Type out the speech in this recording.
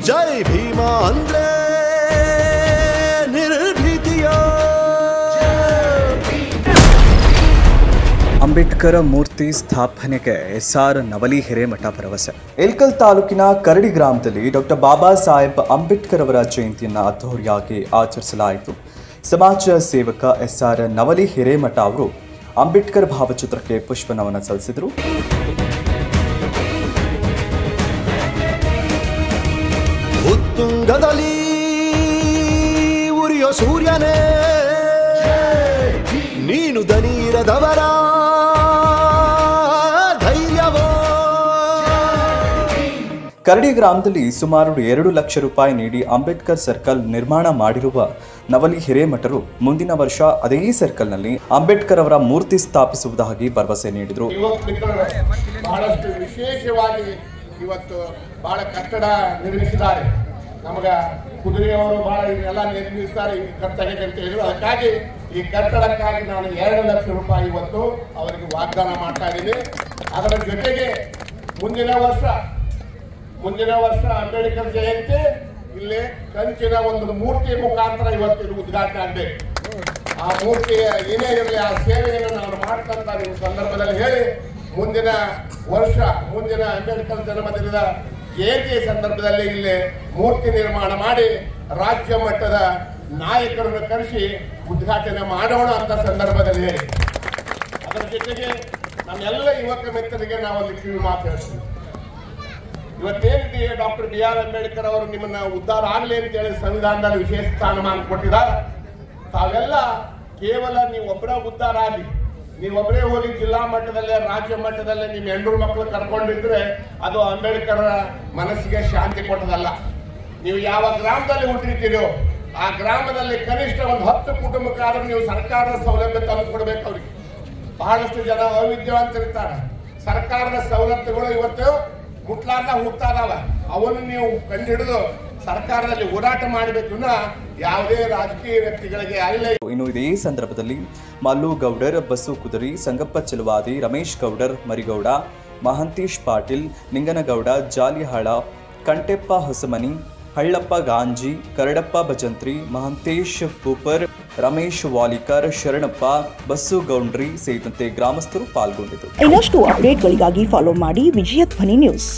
ಜೈ ಭೀಮ ಅಂದ್ರೆ ನಿರ್ಭೀತಿಯ. ಅಂಬೇಡ್ಕರ್ ಮೂರ್ತಿ ಸ್ಥಾಪನೆಗೆ ಎಸ್ಆರ್ ನವಲಿ ಹಿರೇಮಠ ಭರವಸೆ. ಇಳಕಲ್ ತಾಲೂಕಿನ ಕರಡಿ ಗ್ರಾಮದಲ್ಲಿ ಡಾಕ್ಟರ್ ಬಾಬಾ ಸಾಹೇಬ್ ಅಂಬೇಡ್ಕರ್ ಅವರ ಜಯಂತಿಯನ್ನು ಅದ್ದೂರಿಯಾಗಿ ಆಚರಿಸಲಾಯಿತು. ಸಮಾಜ ಸೇವಕ ಎಸ್ಆರ್ ನವಲಿ ಹಿರೇಮಠ ಅವರು ಅಂಬೇಡ್ಕರ್ ಭಾವಚಿತ್ರಕ್ಕೆ ಪುಷ್ಪನಮನ ಸಲ್ಲಿಸಿದರು. ಉತ್ತುಂಗದಲ್ಲಿ ಉರಿಯೋ ಸೂರ್ಯನೇ ನೀನು ದನೀರದವರ ಧೈರ್ಯವೋ. ಕರಡಿ ಗ್ರಾಮದಲ್ಲಿ ಸುಮಾರು 2 ಲಕ್ಷ ರೂಪಾಯಿ ನೀಡಿ ಅಂಬೇಡ್ಕರ್ ಸರ್ಕಲ್ ನಿರ್ಮಾಣ ಮಾಡಿರುವ ನವಲಿ ಹಿರೇಮಠರು ಮುಂದಿನ ವರ್ಷ ಅದೇ ಸರ್ಕಲ್ನಲ್ಲಿ ಅಂಬೇಡ್ಕರ್ ಅವರ ಮೂರ್ತಿ ಸ್ಥಾಪಿಸುವುದಾಗಿ ಭರವಸೆ ನೀಡಿದರು. ಬಹಳಷ್ಟು ವಿಶೇಷವಾಗಿ ಇವತ್ತು ಬಹಳ ಕಟ್ಟಡ ನಿರ್ಮಿಸಿದ್ದಾರೆ. ನಮಗ ಕುದುರೆಯವರು ಬಹಳ ಎಲ್ಲ ನಿರ್ಮಿಸಿದ್ದಾರೆ ಈ ಕಟ್ಟಡಕ್ಕೆ ಅಂತ ಹೇಳಿದ್ರು. ಅದಕ್ಕಾಗಿ ಈ ಕಟ್ಟಡಕ್ಕಾಗಿ ನಾನು 2 ಲಕ್ಷ ರೂಪಾಯಿ ಇವತ್ತು ಅವರಿಗೆ ವಾಗ್ದಾನ ಮಾಡ್ತಾ ಇದ್ದೀನಿ. ಅದರ ಜೊತೆಗೆ ಮುಂದಿನ ವರ್ಷ ಅಂಬೇಡ್ಕರ್ ಜಯಂತಿ ಇಲ್ಲಿ ಕಂಚಿನ ಒಂದು ಮೂರ್ತಿ ಮುಖಾಂತರ ಇವತ್ತು ಉದ್ಘಾಟನೆ ಆಗಬೇಕು. ಆ ಮೂರ್ತಿಯ ಏನೇ ಇರಲಿ ಆ ಸೇವೆಯನ್ನು ನಾನು ಮಾಡ್ತಂತ ನಿಮ್ಮ ಸಂದರ್ಭದಲ್ಲಿ ಹೇಳಿ ಮುಂದಿನ ಅಂಬೇಡ್ಕರ್ ಜನ್ಮದಿನದ ಜಯಂತಿಯ ಸಂದರ್ಭದಲ್ಲಿ ಇಲ್ಲಿ ಮೂರ್ತಿ ನಿರ್ಮಾಣ ಮಾಡಿ ರಾಜ್ಯ ಮಟ್ಟದ ನಾಯಕರನ್ನು ಕರೆಸಿ ಉದ್ಘಾಟನೆ ಮಾಡೋಣ ಅಂತ ಸಂದರ್ಭದಲ್ಲಿ ಹೇಳಿ. ಅದರ ಜೊತೆಗೆ ನಮ್ಮೆಲ್ಲ ಯುವಕ ಮಿತ್ರರಿಗೆ ನಾವಲ್ಲಿ ಕಿವಿ ಮಾತು ಹೇಳ್ತೀವಿ. ಇವತ್ತೇನಿದೆ ಡಾಕ್ಟರ್ BR ಅಂಬೇಡ್ಕರ್ ಅವರು ನಿಮ್ಮನ್ನ ಉದ್ಧಾರ ಆಗಲಿ ಅಂತೇಳಿ ಸಂವಿಧಾನದಲ್ಲಿ ವಿಶೇಷ ಸ್ಥಾನಮಾನ ಕೊಟ್ಟಿದ್ದಾರೆ. ತಾವೆಲ್ಲ ಕೇವಲ ನೀವೊಬ್ಬರ ಉದ್ಧಾರ ಆಗಿ ನೀವೊಬ್ಬರೇ ಹೋಗಿ ಜಿಲ್ಲಾ ಮಟ್ಟದಲ್ಲೇ ರಾಜ್ಯ ಮಟ್ಟದಲ್ಲೇ ನಿಮ್ಮ ಹೆಣ್ಣು ಮಕ್ಕಳು ಕರ್ಕೊಂಡಿದ್ರೆ ಅದು ಅಂಬೇಡ್ಕರ್ ಮನಸ್ಸಿಗೆ ಶಾಂತಿ ಕೊಟ್ಟದಲ್ಲ. ನೀವು ಯಾವ ಗ್ರಾಮದಲ್ಲಿ ಹುಟ್ಟಿರ್ತೀರೋ ಆ ಗ್ರಾಮದಲ್ಲಿ ಕನಿಷ್ಠ ಒಂದು 10 ಕುಟುಂಬಕ್ಕಾದ್ರೂ ನೀವು ಸರ್ಕಾರದ ಸೌಲಭ್ಯ ತಂದು ಕೊಡ್ಬೇಕು. ಅವ್ರಿಗೆ ಬಹಳಷ್ಟು ಜನ ಅವಿದ್ಯಾವಂತರಿರ್ತಾರೆ. ಸರ್ಕಾರದ ಸವಲತ್ತುಗಳು ಇವತ್ತು ಮುಟ್ಲಾರ್ದ ಹೋಗ್ತಾ ಇದಾವ. ಅವನ್ನು ನೀವು ಕಂಡುಹಿಡಿದು ಸರ್ಕಾರದಲ್ಲಿ ಹೋರಾಟ ಮಾಡಬೇಕು. ಯಾವುದೇ ರಾಜಕೀಯ ವ್ಯಕ್ತಿಗಳಿಗೆ ಅಲ್ಲೇ. ಇನ್ನು ಇದೇ ಸಂದರ್ಭದಲ್ಲಿ ಮಲ್ಲು ಗೌಡರ್, ಬಸ್ಸು ಕುದರಿ, ಸಂಗಪ್ಪ ಚೆಲುವಾದಿ, ರಮೇಶ್ ಗೌಡರ್, ಮರಿಗೌಡ, ಮಹಂತೇಶ್ ಪಾಟೀಲ್, ನಿಂಗನಗೌಡ, ಜಾಲಿಹಾಳ, ಕಂಟೆಪ್ಪ ಹೊಸಮನಿ, ಹಳ್ಳಪ್ಪ ಗಾಂಜಿ, ಕರಡಪ್ಪ ಭಜಂತ್ರಿ, ಮಹಂತೇಶ್ ಪೂಪರ್, ರಮೇಶ್ ವಾಲಿಕರ್, ಶರಣಪ್ಪ, ಬಸ್ಸು ಗೌಂಡ್ರಿ ಸೇರಿದಂತೆ ಗ್ರಾಮಸ್ಥರು ಪಾಲ್ಗೊಂಡಿದ್ದರು. ಇನ್ನಷ್ಟು ಅಪ್ಡೇಟ್ಗಳಿಗಾಗಿ ಫಾಲೋ ಮಾಡಿ ವಿಜಯ ಧ್ವನಿ ನ್ಯೂಸ್.